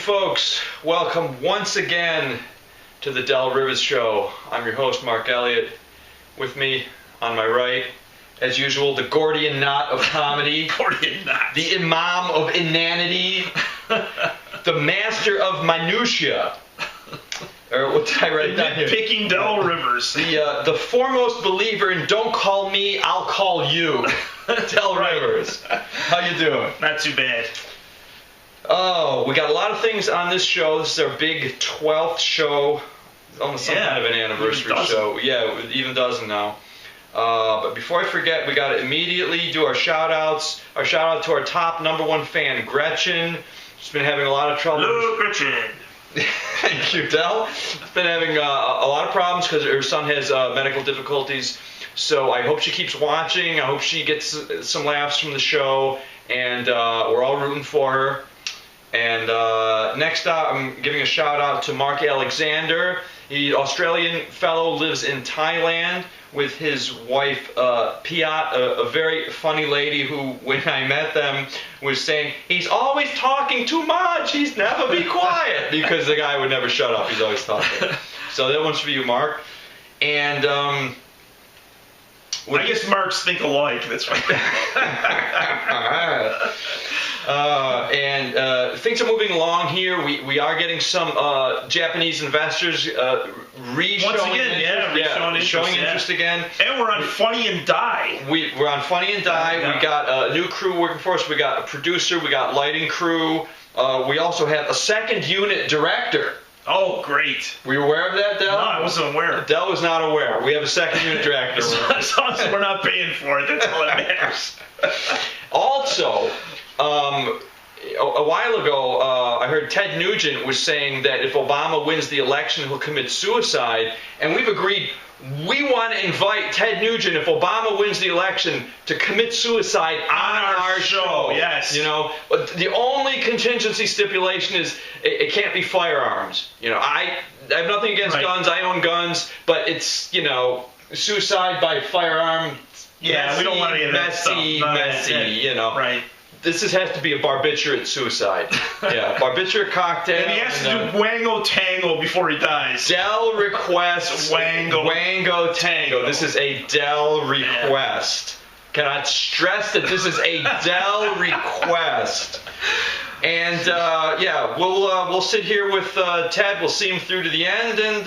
folks. Welcome once again to the Del Rivers Show. I'm your host, Mark Elliott. With me, on my right, as usual, the Gordian knot of comedy. Gordian knot. The imam of inanity. The master of minutia. Or what did I write down here? Picking Del Rivers. The foremost believer in don't call me, I'll call you. Del Rivers. How you doing? Not too bad. Oh, we got a lot of things on this show. This is our big 12th show. Almost some kind of an anniversary show. Yeah, even dozen now. But before I forget, we got to immediately do our shout-outs. Our shout-out to our top #1 fan, Gretchen. She's been having a lot of trouble. Hello, Gretchen. Thank you, Del. She's been having a lot of problems because her son has medical difficulties. So I hope she keeps watching. I hope she gets some laughs from the show. And we're all rooting for her. And next up, I'm giving a shout out to Mark Alexander. He's an Australian fellow, lives in Thailand with his wife, Piat, a very funny lady who, when I met them, was saying, he's always talking too much, he's never be quiet, because the guy would never shut up, he's always talking. So that one's for you, Mark. And I guess Marks think alike, that's right. And things are moving along here. We are getting some Japanese investors showing interest again. And we're on Funny and Die. We're on Funny and Die. Yeah. We got a new crew working for us. We got a producer. We got lighting crew. We also have a second unit director. Oh, great. Were you aware of that, Del? No, I wasn't aware. Del was not aware. We have a second unit director. As long as we're not paying for it, that's all that matters. Also, a while ago, I heard Ted Nugent was saying that if Obama wins the election, he'll commit suicide. And we've agreed we want to invite Ted Nugent, if Obama wins the election, to commit suicide on our show. Yes. You know, but the only contingency stipulation is it can't be firearms. You know, I have nothing against guns. I own guns, but it's, you know, suicide by firearm. Yeah, messy, we don't want any of that stuff. Messy, you know. Right. This has to be a barbiturate suicide. Yeah, barbiturate cocktail. And he has to do Wango Tango before he dies. Del request Wango Tango. This is a Del request. Cannot stress that this is a Del request. And we'll sit here with Ted. We'll see him through to the end, and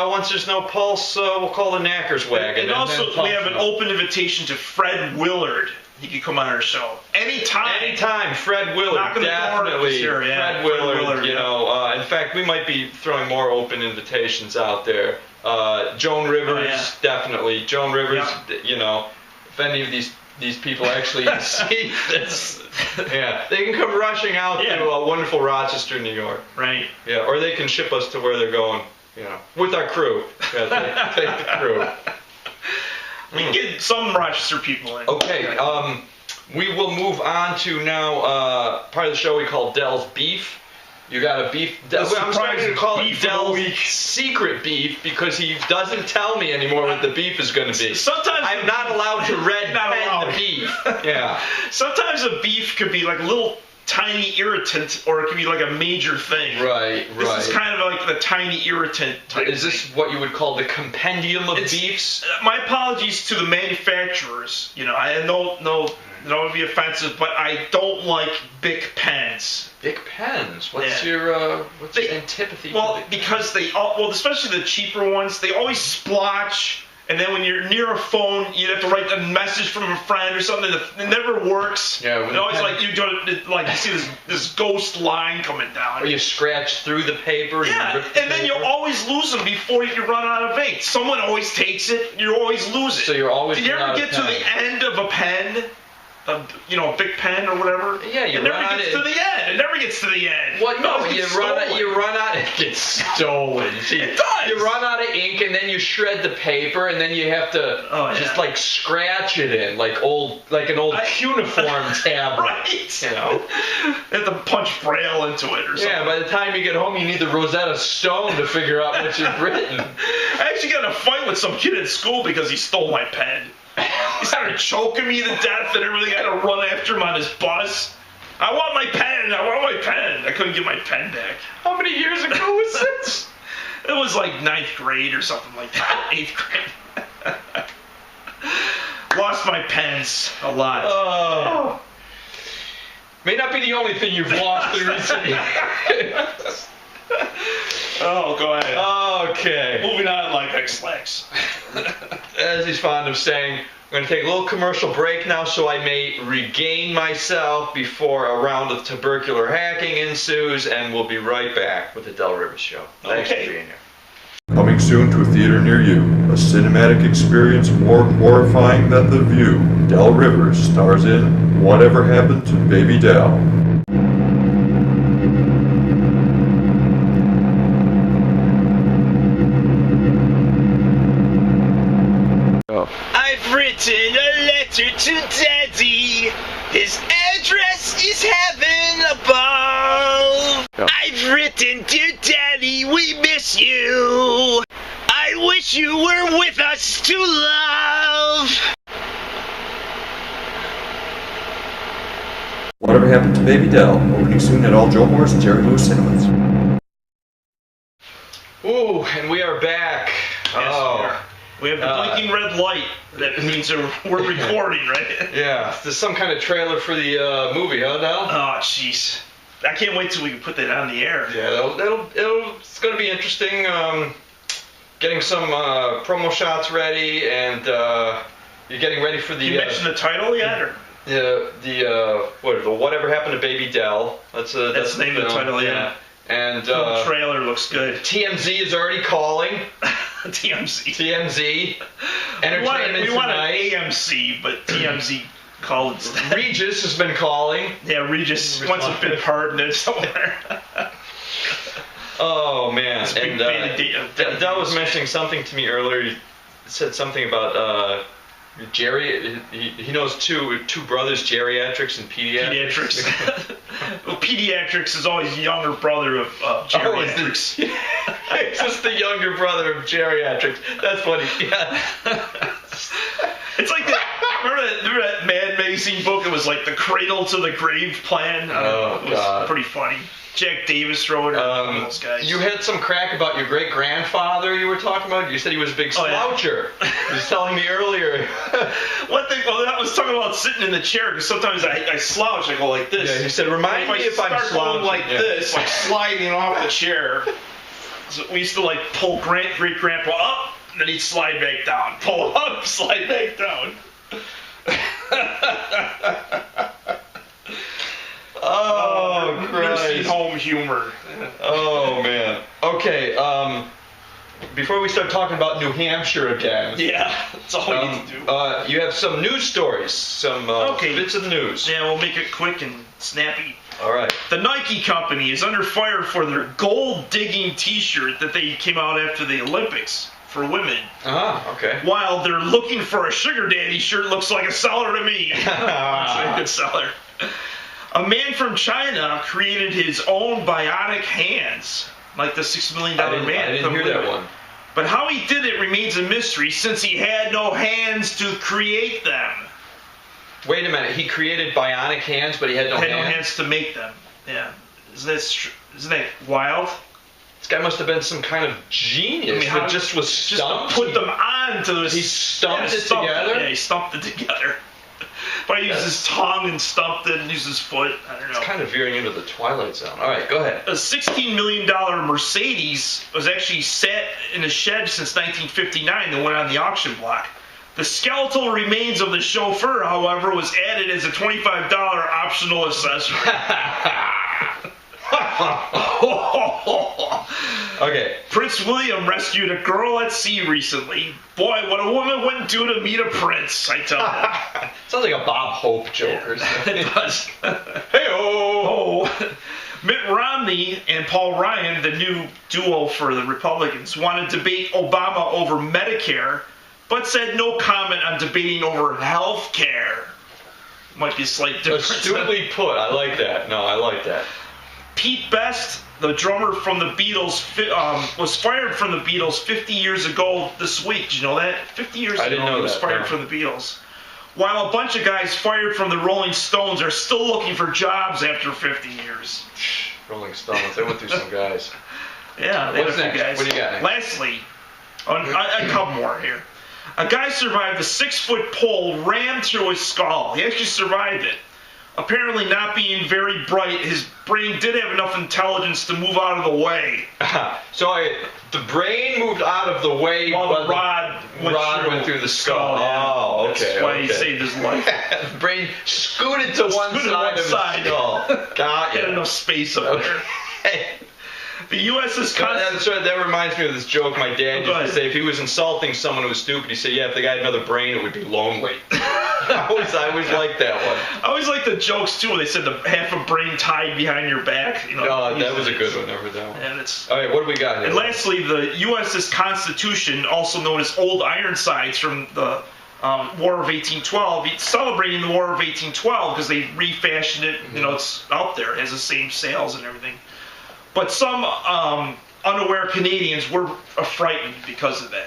once there's no pulse, we'll call the Knackers wagon. And also, we have an open invitation to Fred Willard. He could come on our show anytime. Fred Willard, definitely. Fred Willard. You know, in fact, we might be throwing more open invitations out there. Joan Rivers, definitely. Joan Rivers. You know, if any of these people actually see this, they can come rushing out to wonderful Rochester, New York. Right. Yeah, or they can ship us to where they're going. You know, with our crew. Yeah, take the crew. We can get some Rochester people in. Okay, we will move on to now part of the show we call Del's Beef. You got a beef. I'm starting to call it Del's secret beef because he doesn't tell me anymore what the beef is going to be. Sometimes I'm not allowed to red pen the beef. Yeah. Sometimes a beef could be like a little tiny irritant, or it could be like a major thing. Right. This is kind of like the tiny irritant type. Is this what you would call the compendium of beefs? My apologies to the manufacturers. You know, I don't be offensive, but I don't like Bic pens. Bic pens? What's your antipathy? Well, because especially the cheaper ones, they always splotch. And then when you're near a phone, you have to write a message from a friend or something. It never works. Yeah. It always you see this ghost line coming down. Or you scratch through the paper. And then you always lose them before you run out of ink. Someone always takes it. You always lose it. So you're always. Did you ever get to the end of a pen? A Bic pen or whatever. Yeah, it never gets to the end. It never gets to the end. Well, no, you run out. It gets stolen. It does. You run out of ink, and then you shred the paper, and then you have to just like scratch it in, like an old cuneiform tablet. Right. You know, you have to punch Braille into it or something. Yeah. By the time you get home, you need the Rosetta Stone to figure out what you've written. I actually got in a fight with some kid at school because he stole my pen. He started choking me to death and everything. I had to run after him on his bus. I want my pen. I couldn't get my pen back. How many years ago was this? It was like 9th grade or something like that. 8th grade. Lost my pens a lot. Oh. May not be the only thing you've lost in recent years. Oh, go ahead. Okay. Moving on like X-Lax. As he's fond of saying, I'm going to take a little commercial break now so I may regain myself before a round of tubercular hacking ensues, and we'll be right back with the Del Rivers Show. Thanks for being here. Coming soon to a theater near you, a cinematic experience more horrifying than The View. Del Rivers stars in Whatever Happened to Baby Del. I've written a letter to Daddy. His address is heaven above. I've written, dear Daddy, we miss you. I wish you were with us to love. Whatever Happened to Baby Del, opening soon at all Joe Morris and Jerry Lewis cinemas. Ooh, and we are back. Yes, we have the blinking red light. That means we're recording, right? Yeah, there's some kind of trailer for the movie, huh, Del? Oh, jeez. I can't wait till we can put that on the air. Yeah, it's going to be interesting. Getting some promo shots ready, and you're getting ready for the. You mentioned the title yet, or? The Whatever Happened to Baby Del. That's the name of the title, yeah. And The trailer looks good. TMZ is already calling. TMZ. Entertainment we wanted Tonight. AMC, but TMZ called instead. Regis has been calling. Yeah, Regis wants a bit pardoned somewhere. Oh man! It's a big And fan of Del was mentioning something to me earlier. He said something about Jerry. He knows two brothers, geriatrics and pediatrics. Well, pediatrics is always the younger brother of geriatrics. It's just the younger brother of geriatrics. That's funny. Yeah. It's like that. Remember that Mad Magazine book? It was like the Cradle to the Grave plan. It was God. pretty funny. Jack Davis wrote it. Those guys. You had some crack about your great grandfather. You were talking about. You said he was a big sloucher. He was telling me earlier. One thing. Well, I was talking about sitting in the chair because sometimes I slouch. I go like this. Yeah, he said, "Remind me if I'm start slouching." going like this, like sliding off the chair. So we used to like pull great grandpa up, and then he'd slide back down. Pull up, slide back down. Oh, nursing Christ. home humor. Oh man. Okay. Before we start talking about New Hampshire again. Yeah, that's all we need to do. You have some news stories, some bits of news. Yeah, we'll make it quick and snappy. All right. The Nike company is under fire for their gold-digging T-shirt that they came out after the Olympics for women. Okay. While they're looking for a sugar daddy shirt, looks like a seller to me. It's a good seller. A man from China created his own bionic hands, like the $6 million man. I didn't hear that one. But how he did it remains a mystery since he had no hands to create them. Wait a minute. He created bionic hands, but he had no hands? no hands to make them. Yeah. Isn't that wild? This guy must have been some kind of genius that just was stumped. Just to put them on to this. He stumped it together? Yeah, he stumped it together. But he used his tongue and stumped it and used his foot. I don't know. It's kind of veering into the Twilight Zone. All right, go ahead. A $16 million Mercedes was actually sat in a shed since 1959 that went on the auction block. The skeletal remains of the chauffeur, however, was added as a $25 optional accessory. Okay. Prince William rescued a girl at sea recently. Boy, what a woman wouldn't do to meet a prince, I tell you. Sounds like a Bob Hope joke or something. It does. Hey-oh! Mitt Romney and Paul Ryan, the new duo for the Republicans, want to debate Obama over Medicare, but said no comment on debating over health care. Might be a slight difference. Astutely put. I like that. No, I like that. Pete Best, the drummer from the Beatles, was fired from the Beatles 50 years ago this week. Did you know that? 50 years ago, didn't know he was that, fired no. from the Beatles. while a bunch of guys fired from the Rolling Stones are still looking for jobs after 50 years. Rolling Stones. They went through some guys. Yeah, they What's had a few next? guys. What do you got next? Lastly, a couple more here. A guy survived a 6-foot pole rammed through his skull. He actually survived it. Apparently not being very bright, his brain did have enough intelligence to move out of the way. So the brain moved out of the way While but the rod went through the skull. Yeah. Oh, okay. That's why he okay. saved his life. The brain scooted to one Scooted to side one of his side. skull. Got He had you. enough space up there. Okay. The USS That reminds me of this joke my dad Go used to ahead. say. If he was insulting someone who was stupid, he'd say, "Yeah, if the guy had another brain, it would be lonely." I always liked that one. I always like the jokes too. They said the half a brain tied behind your back. You know, Oh, that was a good one. Never that one. And it's. All right, what do we got here? And lastly, the USS Constitution, also known as Old Ironsides from the War of 1812, it's celebrating the War of 1812 because they refashioned it. You know, it's out there. It has the same sails and everything. But some unaware Canadians were frightened because of that.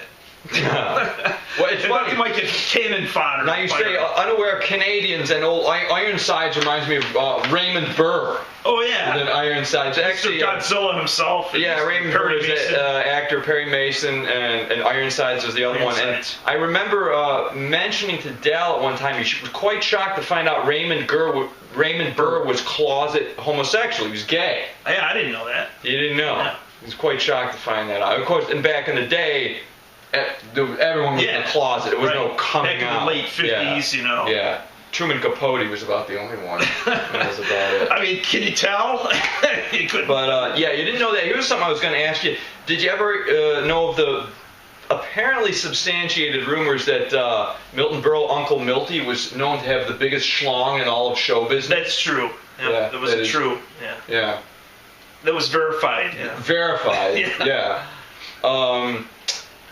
Well, it's They thought funny. you might get cannon fodder. Now you say unaware Canadians and old Ironsides reminds me of Raymond Burr. oh And yeah, then Ironsides. Actually, Godzilla himself. and yeah, Raymond Perry Burr is Mason. actor Perry Mason, and Ironsides was the other one. And Ironsides. I remember mentioning to Dell at one time, he was quite shocked to find out Raymond Burr was closet homosexual. He was gay. Yeah, I didn't know that. You didn't know. Yeah. He was quite shocked to find that out. Of course, and back in the day, everyone was in Yeah. the closet. There was no Right. coming Back in the out. late 50s, yeah. you know. Yeah. Truman Capote was about the only one. That was about it. I mean, can you tell? You couldn't. But yeah, you didn't know that. Here's something I was going to ask you. Did you ever know of the apparently substantiated rumors that Milton Berle, Uncle Milty, was known to have the biggest schlong in all of show business? That's true. Yeah, Yeah, that was that is- true. Yeah, Yeah. that was verified. Yeah. Verified. Yeah. Yeah.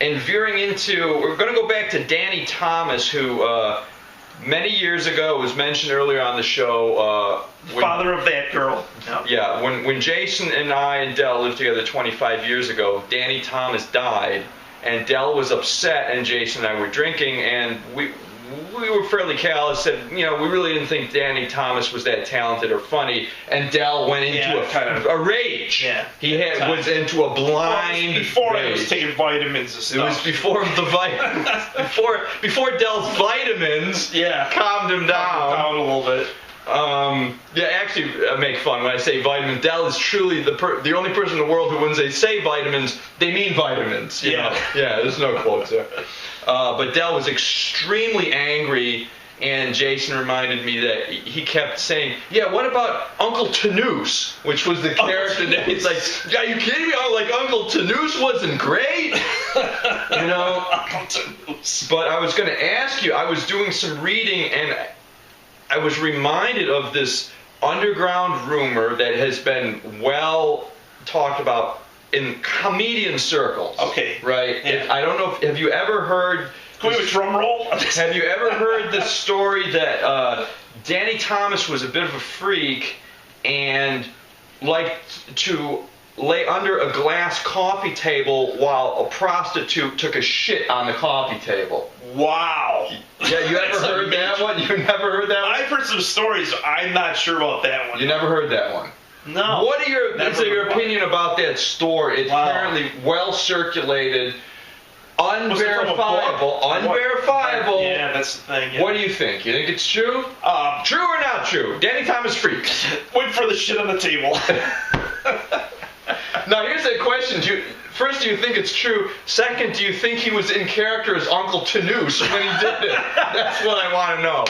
And veering into, we're going to go back to Danny Thomas, who many years ago was mentioned earlier on the show. When, Father of that girl. Yeah. Yeah, when Jason and I and Dell lived together 25 years ago, Danny Thomas died, and Dell was upset, and Jason and I were drinking, and we were fairly callous, said, you know, we really didn't think Danny Thomas was that talented or funny, and Dell went into Yeah, a rage. Yeah. He was into a blind Before I rage. was taking vitamins and It stuff. was before the vitamins, before Dell's vitamins Yeah. calmed him down. Down a little bit. Yeah, actually, I make fun when I say vitamin. Dell is truly the only person in the world who, when they say vitamins, they mean vitamins. You know? Yeah, there's no quotes there. But Dell was extremely angry, and Jason reminded me that he kept saying, "Yeah, what about Uncle Tanoose?" Which was the character that he's like, "Are you kidding me? Like Uncle Tanoose wasn't great." You know. But I was going to ask you. I was doing some reading, and I was reminded of this underground rumor that has been well talked about in comedian circles. Okay. Right? Yeah. I don't know if, have you ever heard... Can we have a drum roll? Have you ever heard the story that Danny Thomas was a bit of a freak and liked to lay under a glass coffee table while a prostitute took a shit on the coffee table? Wow. Yeah, you ever That's heard that one? You never heard that one? I've heard some stories. I'm not sure about that one. You never heard that one? No. What are your Never your heard one. opinion about that story? It's Wow. apparently well circulated, Was it from a book? unverifiable. Yeah, that's the thing. Yeah. What do you think? You think it's true? Um, True or not true? Danny Thomas freak. wait for the shit on the table. Now here's the question: first, do you think it's true? Second, do you think he was in character as Uncle Tanoose when he did it? That's what I want to know.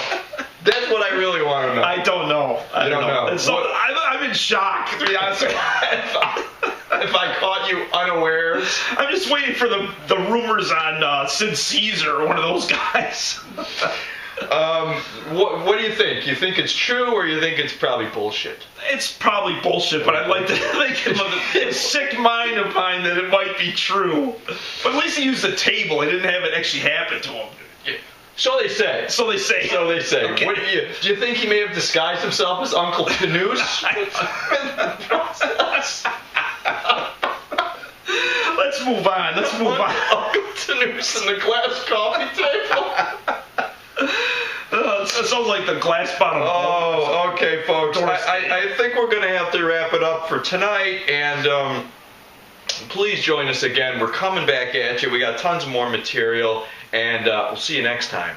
That's what I really want to know. I don't know. I You don't know. And so What- I'm in shock, to be honest with you. If I caught you unawares. I'm just waiting for the rumors on Sid Caesar, one of those guys. What do you think? You think it's true, or you think it's probably bullshit? It's probably bullshit, but I'd like to think of a sick mind of mine that it might be true. But at least he used a table. He didn't have it actually happen to him. So they say. So they say. So they say. Okay. What do you think he may have disguised himself as Uncle Tanoose? Let's move on. Let's move on. Uncle Tanoose in the glass coffee table. That sounds like the glass bottom. Oh, okay, folks. Doris I think we're going to have to wrap it up for tonight, and please join us again. We're coming back at you. We got tons more material, and we'll see you next time.